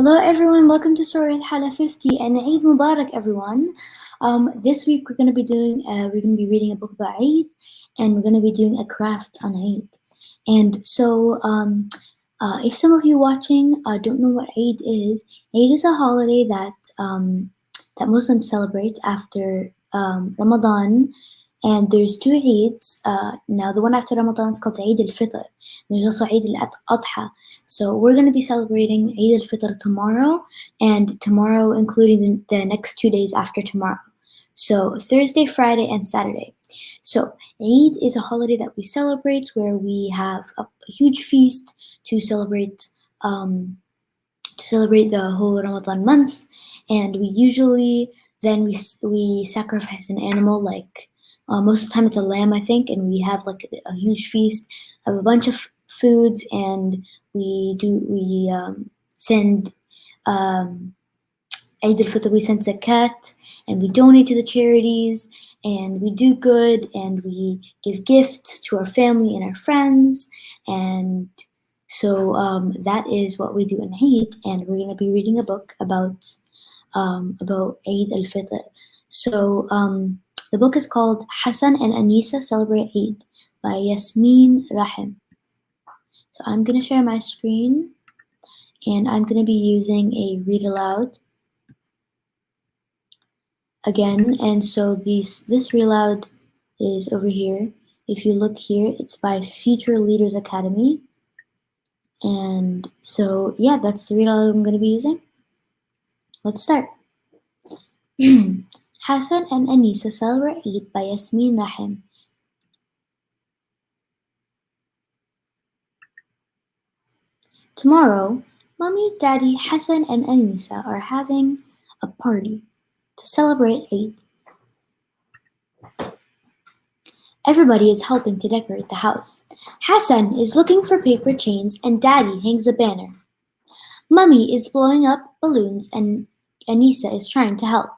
Hello everyone, welcome to Story Hala 50 and Eid Mubarak everyone. This week we're going to be reading a book about Eid, and we're going to be doing a craft on Eid. And so if some of you watching don't know what Eid is a holiday that Muslims celebrate after Ramadan. And there's two Eids. Now the one after Ramadan is called Eid al-Fitr. There's also Eid al-Adha. So we're going to be celebrating Eid al-Fitr tomorrow, and tomorrow including the next 2 days after tomorrow. So Thursday, Friday, and Saturday. So Eid is a holiday that we celebrate where we have a huge feast to celebrate the whole Ramadan month, and we usually then we sacrifice an animal, like most of the time it's a lamb, I think, and we have like a huge feast of a bunch of foods, and we send Eid al-Fitr, we send zakat, and we donate to the charities, and we do good, and we give gifts to our family and our friends, and so that is what we do in Eid, and we're going to be reading a book about Eid al-Fitr. So the book is called Hassan and Anisa Celebrate Eid by Yasmin Rahim. So I'm going to share my screen, and I'm going to be using a read aloud again. And so this read aloud is over here. If you look here, it's by Future Leaders Academy. And so yeah, that's the read aloud I'm going to be using. Let's start. Hassan and Anisa Celebrate Eid by Yasmin Rahim. Tomorrow, Mommy, Daddy, Hassan, and Anisa are having a party to celebrate Eid. Everybody is helping to decorate the house. Hassan is looking for paper chains, and Daddy hangs a banner. Mummy is blowing up balloons, and Anisa is trying to help.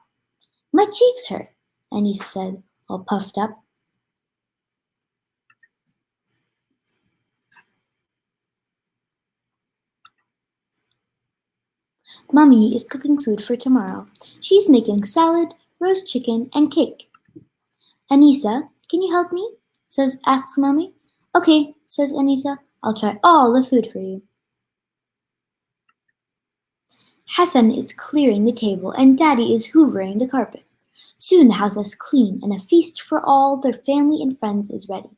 My cheeks hurt, Anisa said, all puffed up. Mummy is cooking food for tomorrow. She's making salad, roast chicken, and cake. Anisa, can you help me? asks Mummy. Okay, says Anisa. I'll try all the food for you. Hassan is clearing the table, and Daddy is hoovering the carpet. Soon the house is clean, and a feast for all their family and friends is ready.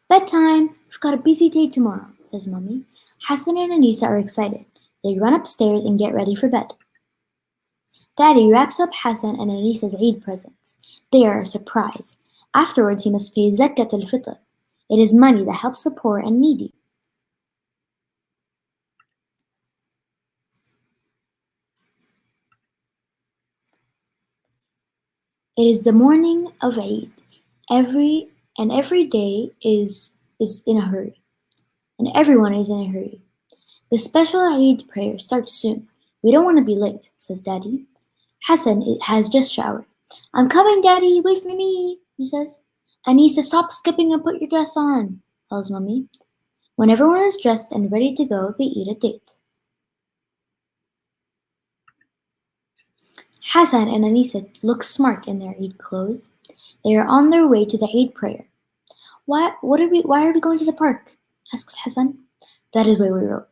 Bedtime! We've got a busy day tomorrow, says Mummy. Hassan and Anisa are excited. They run upstairs and get ready for bed. Daddy wraps up Hassan and Anisa's Eid presents. They are a surprise. Afterwards, he must pay Zakat al-Fitr. It is money that helps the poor and needy. It is the morning of Eid. Every day is in a hurry, and everyone is in a hurry. The special Eid prayer starts soon. We don't want to be late, says Daddy. Hassan has just showered. I'm coming, Daddy, wait for me, he says. Anisa, stop skipping and put your dress on, tells Mummy. When everyone is dressed and ready to go, they eat a date. Hassan and Anisa look smart in their Eid clothes. They are on their way to the Eid prayer. Why are we going to the park? Asks Hassan. That is where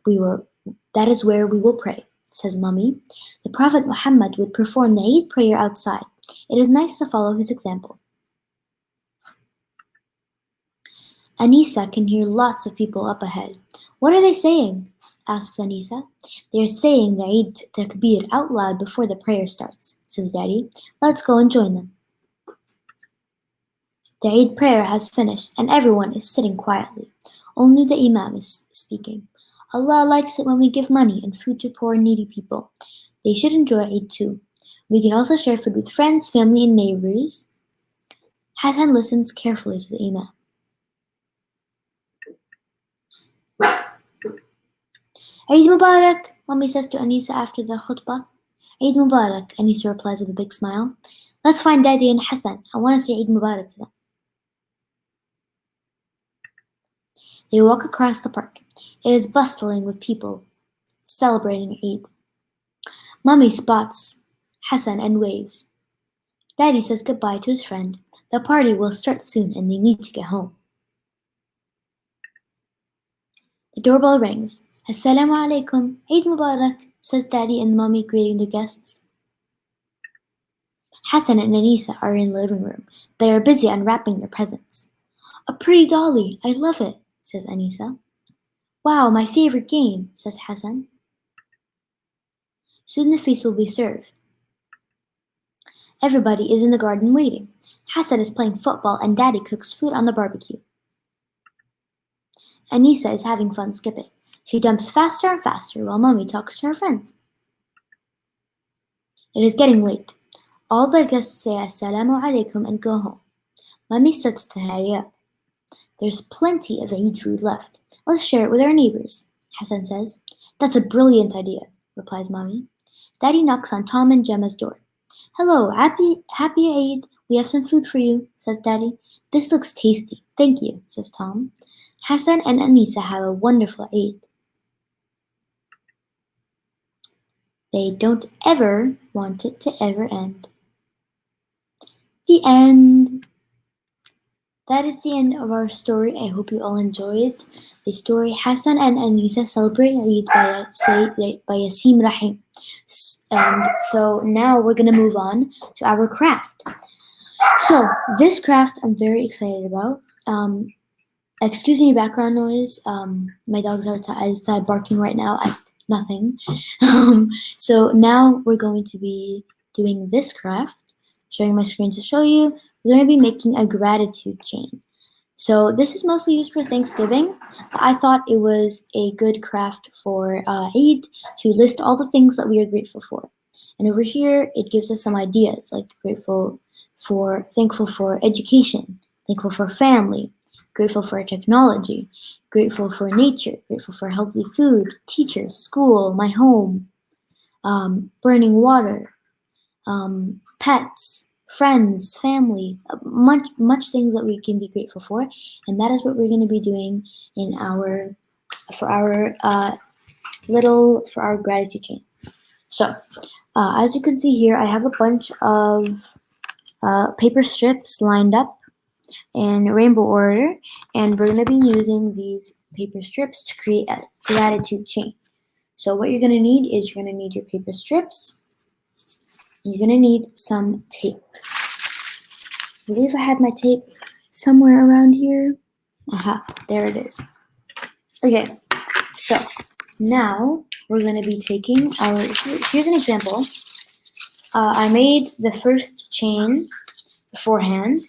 we will pray, says Mummy. The Prophet Muhammad would perform the Eid prayer outside. It is nice to follow his example. Anisa can hear lots of people up ahead. What are they saying? Asks Anisa. They are saying the Eid takbir out loud before the prayer starts, says Daddy. Let's go and join them. The Eid prayer has finished, and everyone is sitting quietly. Only the Imam is speaking. Allah likes it when we give money and food to poor and needy people. They should enjoy Eid too. We can also share food with friends, family, and neighbors. Hassan listens carefully to the Imam. Eid Mubarak, Mommy says to Anisa after the khutbah. Eid Mubarak, Anisa replies with a big smile. Let's find Daddy and Hassan. I want to say Eid Mubarak to them. They walk across the park. It is bustling with people celebrating Eid. Mummy spots Hassan and waves. Daddy says goodbye to his friend. The party will start soon and they need to get home. The doorbell rings. Assalamu alaikum, Eid Mubarak, says Daddy and Mummy greeting the guests. Hassan and Anisa are in the living room. They are busy unwrapping their presents. A pretty dolly, I love it, says Anisa. Wow, my favorite game, says Hassan. Soon the feast will be served. Everybody is in the garden waiting. Hassan is playing football and Daddy cooks food on the barbecue. Anisa is having fun skipping. She jumps faster and faster while Mummy talks to her friends. It is getting late. All the guests say Assalamu alaikum and go home. Mummy starts to hurry up. There's plenty of Eid food left. Let's share it with our neighbors, Hassan says. That's a brilliant idea, replies Mummy. Daddy knocks on Tom and Gemma's door. Hello, happy Eid. We have some food for you, says Daddy. This looks tasty. Thank you, says Tom. Hassan and Anisa have a wonderful Eid. They don't ever want it to ever end. The end. That is the end of our story. I hope you all enjoyed the story. Hassan and Anisa celebrate Eid by Yasim Rahim. And so now we're going to move on to our craft. So this craft I'm very excited about. Excuse any background noise. My dogs are outside barking right now at nothing. So now we're going to be doing this craft. Showing my screen to show you. We're going to be making a gratitude chain. So this is mostly used for Thanksgiving. I thought it was a good craft for Eid to list all the things that we are grateful for. And over here, it gives us some ideas like thankful for education, thankful for family, grateful for technology, grateful for nature, grateful for healthy food, teachers, school, my home, burning water, pets, friends, family, much things that we can be grateful for, and that is what we're going to be doing in our gratitude chain. So, as you can see here, I have a bunch of paper strips lined up in rainbow order, and we're going to be using these paper strips to create a gratitude chain. So, what you're going to need is you're going to need your paper strips. You're going to need some tape. I believe I have my tape somewhere around here. Aha, there it is. Okay, so now we're going to be taking here's an example. I made the first chain beforehand,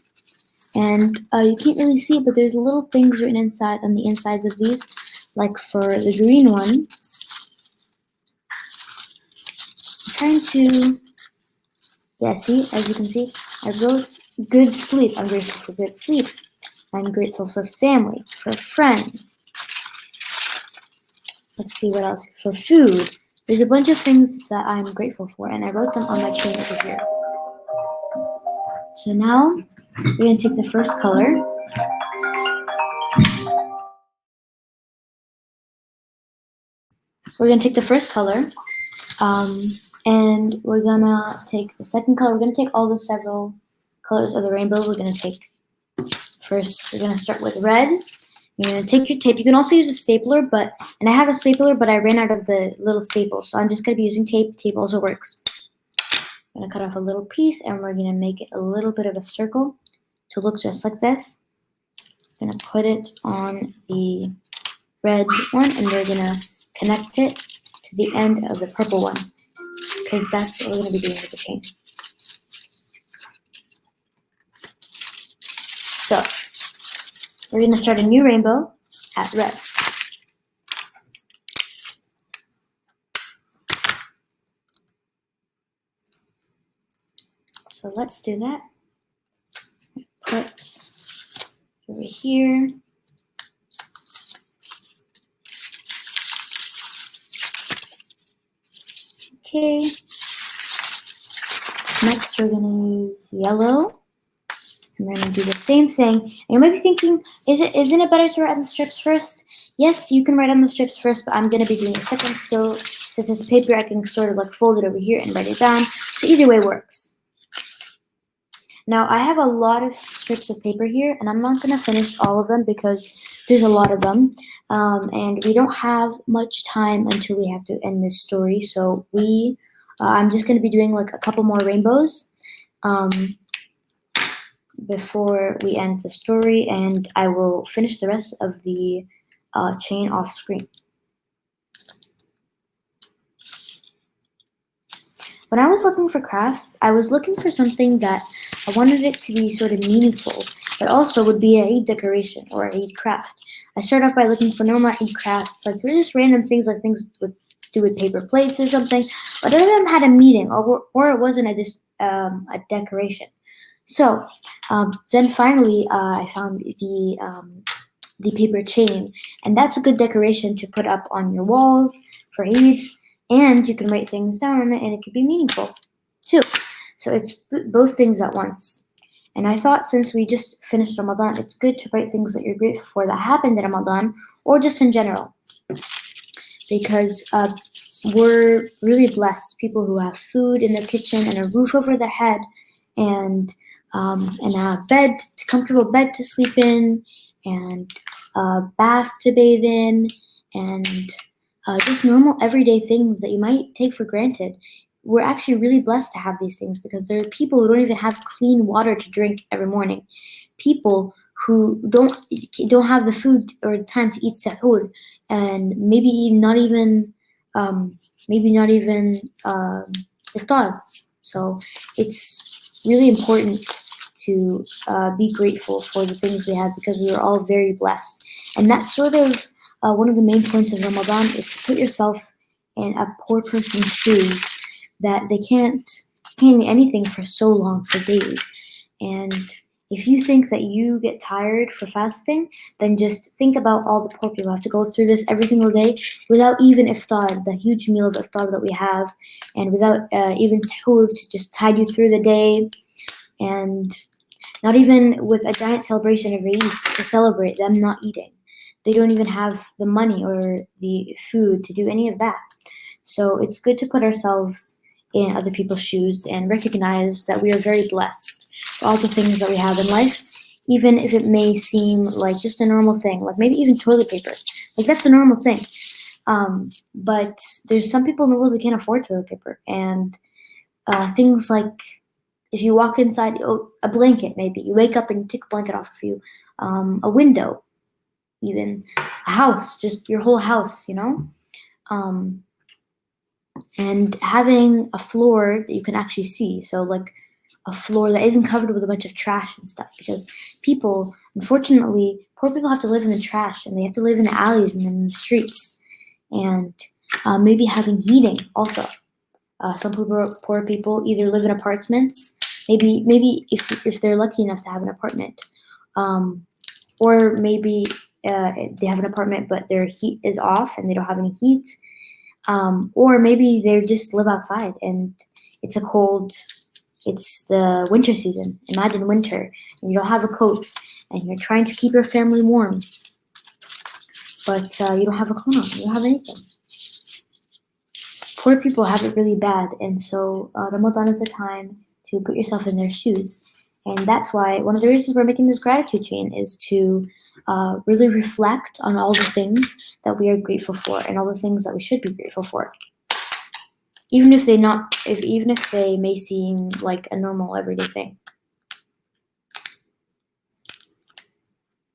and you can't really see it, but there's little things written on the insides of these, like for the green one. I'm trying to... Yeah, see, as you can see, I wrote good sleep. I'm grateful for good sleep. I'm grateful for family, for friends. Let's see what else. For food. There's a bunch of things that I'm grateful for, and I wrote them on my chain over here. So now, we're going to take the first color. We're going to take the first color. And we're gonna take the second color. We're gonna take all the several colors of the rainbow. We're gonna take first. We're gonna start with red. You're gonna take your tape. You can also use a stapler, and I have a stapler, but I ran out of the little staples, so I'm just gonna be using tape. Tape also works. I'm gonna cut off a little piece, and we're gonna make it a little bit of a circle to look just like this. I'm gonna put it on the red one, and we're gonna connect it to the end of the purple one, because that's what we're going to be doing with the chain. So, we're going to start a new rainbow at red. So let's do that. Put over here. Okay. Next, we're going to use yellow. I'm going to do the same thing. And you might be thinking, isn't it better to write on the strips first? Yes, you can write on the strips first, but I'm going to be doing a second still. Since it's paper, I can sort of like fold it over here and write it down. So either way works. Now I have a lot of strips of paper here, and I'm not going to finish all of them because there's a lot of them. And we don't have much time until we have to end this story. So I'm just going to be doing like a couple more rainbows before we end the story, and I will finish the rest of the chain off screen. When I was looking for crafts, I was looking for something that I wanted it to be sort of meaningful, but also would be a Eid decoration or a Eid craft. I started off by looking for normal Eid crafts, like they're just random things, like things to do with paper plates or something, but none of them had a meaning, or it wasn't a decoration. So then finally I found the paper chain, and that's a good decoration to put up on your walls for Eid, and you can write things down on it and it could be meaningful too. So it's both things at once. And I thought since we just finished Ramadan, it's good to write things that you're grateful for that happened in Ramadan or just in general, because we're really blessed, people who have food in their kitchen and a roof over their head, and a comfortable bed to sleep in, and a bath to bathe in, and just normal everyday things that you might take for granted. We're actually really blessed to have these things because there are people who don't even have clean water to drink every morning. People who don't have the food or the time to eat sahur, and maybe not even iftar. So it's really important to be grateful for the things we have, because we are all very blessed. And that's sort of one of the main points of Ramadan, is to put yourself in a poor person's shoes, that they can't eat anything for so long, for days. And if you think that you get tired for fasting, then just think about all the poor people who have to go through this every single day without even iftar, the huge meal of iftar that we have, and without even sahur to just tide you through the day, and not even with a giant celebration of Eid to celebrate them not eating. They don't even have the money or the food to do any of that. So it's good to put ourselves in other people's shoes and recognize that we are very blessed for all the things that we have in life, even if it may seem like just a normal thing, like maybe even toilet paper. Like that's a normal thing. But there's some people in the world who can't afford toilet paper, and things like if you walk inside, a blanket, maybe you wake up and you take a blanket off of you, a window, even a house, just your whole house, and having a floor that you can actually see. So like a floor that isn't covered with a bunch of trash and stuff, because people, unfortunately, poor people have to live in the trash, and they have to live in the alleys and in the streets, and maybe having heating also. Some poor people either live in apartments, maybe if they're lucky enough to have an apartment, or maybe they have an apartment but their heat is off and they don't have any heat, or maybe they just live outside and it's the winter season. Imagine winter and you don't have a coat and you're trying to keep your family warm, but you don't have a coat on, you don't have anything. Poor people have it really bad, and so Ramadan is a time to put yourself in their shoes. And that's why one of the reasons we're making this gratitude chain is to really reflect on all the things that we are grateful for and all the things that we should be grateful for, even if they may seem like a normal everyday thing.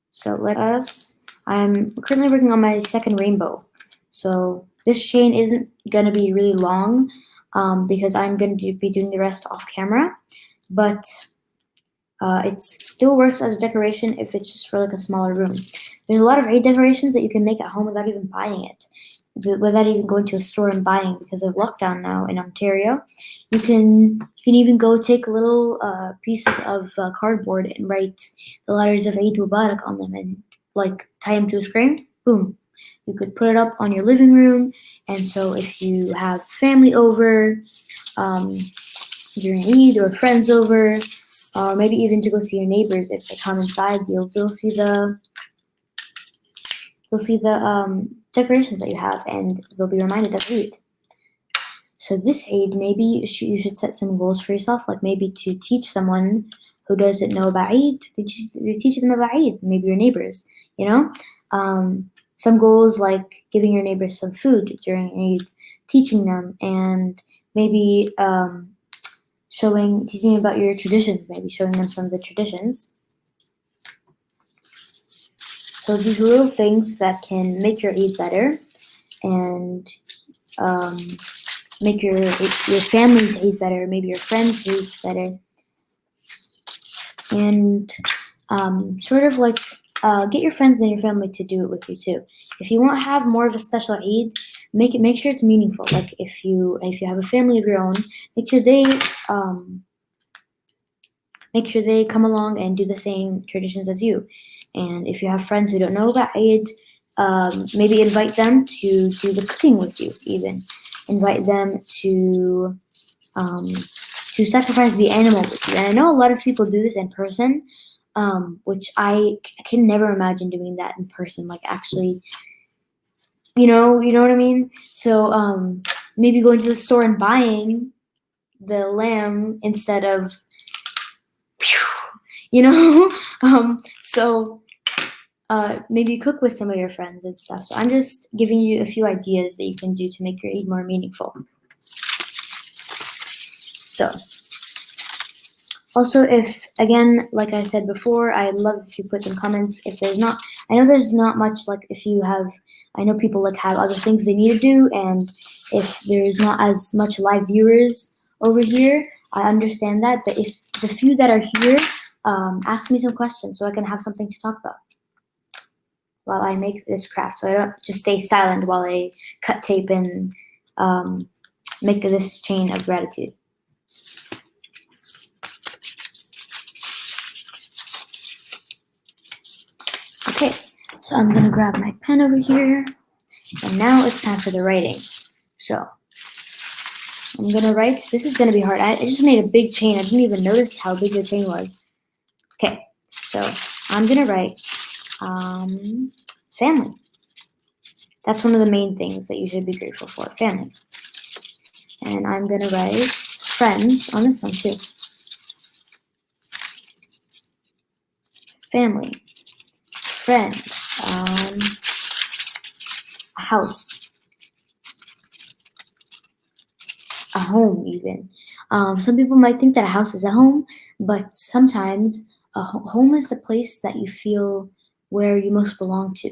So I'm currently working on my second rainbow. So this chain isn't going to be really long because I'm going to be doing the rest off camera, but it still works as a decoration if it's just for like a smaller room. There's a lot of Eid decorations that you can make at home without even buying it, without even going to a store and buying, because of lockdown now in Ontario. You can even go take little pieces of cardboard and write the letters of Eid Mubarak on them and like tie them to a screen. Boom. You could put it up on your living room, and so if you have family over during Eid or friends over, or maybe even to go see your neighbors. If they come inside, you'll see the decorations that you have, and they'll be reminded of Eid. So this Eid, maybe you should set some goals for yourself, like maybe to teach someone who doesn't know about Eid, teach them about Eid, maybe your neighbors, you know? Some goals like giving your neighbors some food during Eid, teaching them, and maybe teaching about your traditions, maybe showing them some of the traditions. So these little things that can make your Eid better and make your family's Eid better, maybe your friends' Eid better, and sort of like get your friends and your family to do it with you too. If you want to have more of a special Eid, make sure it's meaningful. Like if you have a family of your own, make sure they come along and do the same traditions as you. And if you have friends who don't know about Eid, maybe invite them to do the cooking with you. Even invite them to sacrifice the animal with you. And I know a lot of people do this in person, which I can never imagine doing that in person. Like actually, you know what I mean? So maybe going to the store and buying the lamb instead of, so maybe cook with some of your friends and stuff. So I'm just giving you a few ideas that you can do to make your Eid more meaningful. So also, if, again, like I said before, I'd love if you put some comments. If there's not, I know there's not much, like if you have, I know people like have other things they need to do, and if there's not as much live viewers over here, I understand that. But if the few that are here, ask me some questions so I can have something to talk about while I make this craft, so I don't just stay silent while I cut tape and make this chain of gratitude. Okay, so I'm gonna grab my pen over here, and now it's time for the writing. So I'm gonna write. This is gonna be hard. I just made a big chain. I didn't even notice how big the chain was. Okay, so I'm gonna write family. That's one of the main things that you should be grateful for, family. And I'm gonna write friends on this one too. Family, friends, a house, a home even. Some people might think that a house is a home, but sometimes a home is the place that you feel where you most belong to,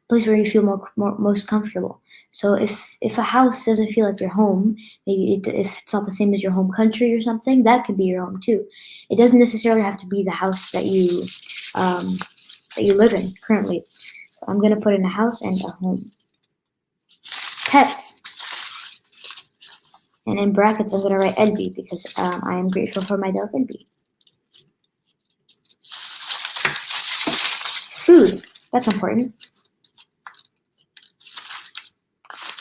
place where you feel most comfortable. So if a house doesn't feel like your home, maybe if it's not the same as your home country or something, that could be your home too. It doesn't necessarily have to be the house that you live in currently. So I'm gonna put in a house and a home. Pets. And in brackets, I'm going to write Elbi because I am grateful for my dog Elbi. Food, that's important.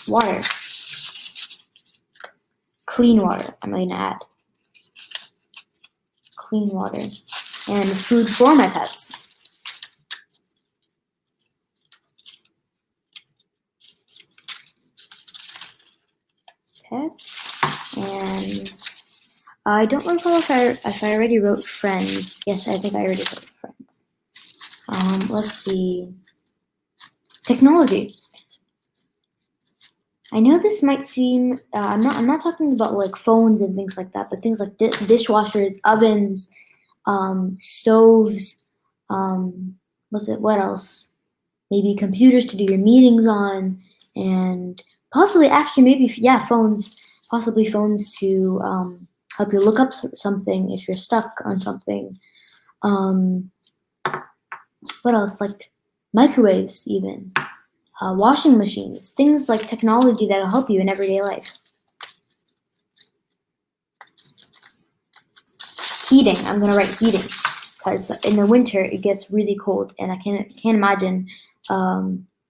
Water. Clean water, I'm going to add. Clean water. And food for my pets. Pets. And I don't recall if I already wrote friends. Yes, I think I already wrote friends. Let's see. Technology. I know this might seem I'm not talking about like phones and things like that, but things like dishwashers, ovens, stoves. What else? Maybe computers to do your meetings on, and possibly phones. Possibly phones to help you look up something if you're stuck on something. What else? Like microwaves even. Washing machines. Things like technology that'll help you in everyday life. Heating. I'm going to write heating because in the winter it gets really cold, and I can't imagine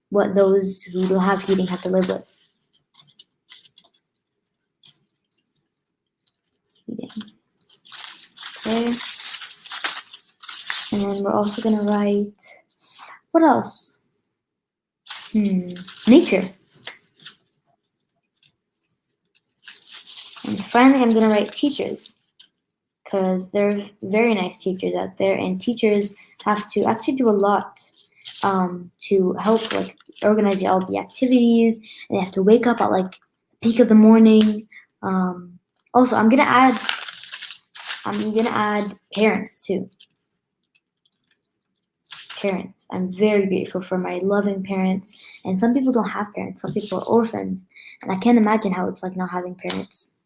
what those who don't have heating have to live with. Heating. Okay. And we're also gonna write, what else? Nature. And finally, I'm gonna write teachers, because there are very nice teachers out there, and teachers have to actually do a lot to help like organize all the activities, and they have to wake up at like peak of the morning. Also, I'm gonna add parents too. Parents. I'm very grateful for my loving parents, and some people don't have parents. Some people are orphans, and I can't imagine how it's like not having parents.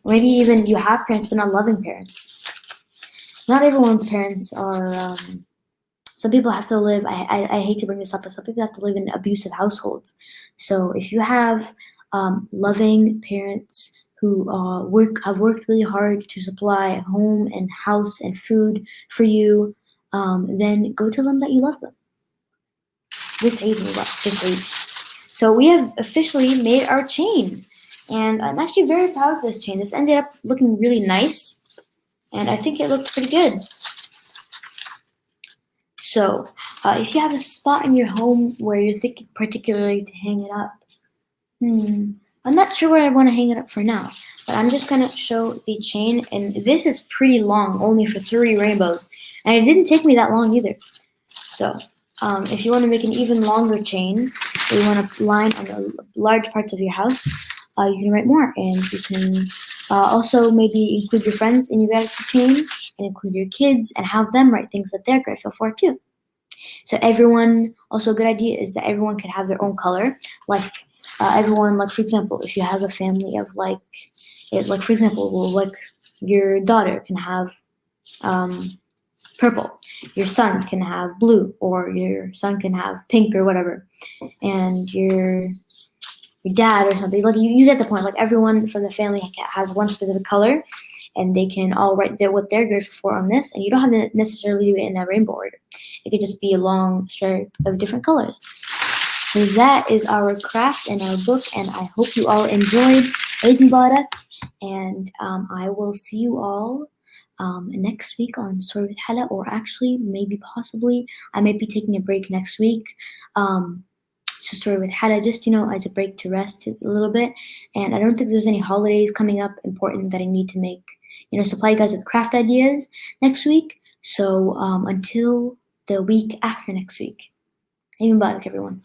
Maybe even you have parents but not loving parents. Not everyone's parents are. Some people have to live. I hate to bring this up, but some people have to live in abusive households. So if you have loving parents who have worked really hard to supply a home and house and food for you, then go tell them that you love them. This Eid Mubarak, this Eid. So we have officially made our chain, and I'm actually very proud of this chain. This ended up looking really nice, and I think it looked pretty good. So if you have a spot in your home where you're thinking particularly to hang it up, I'm not sure where I want to hang it up for now, but I'm just gonna show the chain, and this is pretty long, only for 3 rainbows, and it didn't take me that long either. So if you want to make an even longer chain, or you want to line on the large parts of your house, you can write more, and you can also maybe include your friends in your gratitude chain, and include your kids, and have them write things that they're grateful for too. So everyone, also a good idea is that everyone can have their own color, like everyone, like for example, if you have a family of like for example, like your daughter can have purple, your son can have blue, or your son can have pink or whatever, and your dad or something. Like you get the point. Like everyone from the family has one specific color, and they can all write what they're grateful for on this, and you don't have to necessarily do it in a rainbow order. It could just be a long stripe of different colors. So that is our craft and our book, and I hope you all enjoyed Eid Mubarak, and I will see you all next week on Story with Hala, or actually, maybe possibly, I might be taking a break next week. So Story with Hala, just, as a break to rest a little bit, and I don't think there's any holidays coming up important that I need to make, supply you guys with craft ideas next week. So until the week after next week. Eid Mubarak, everyone.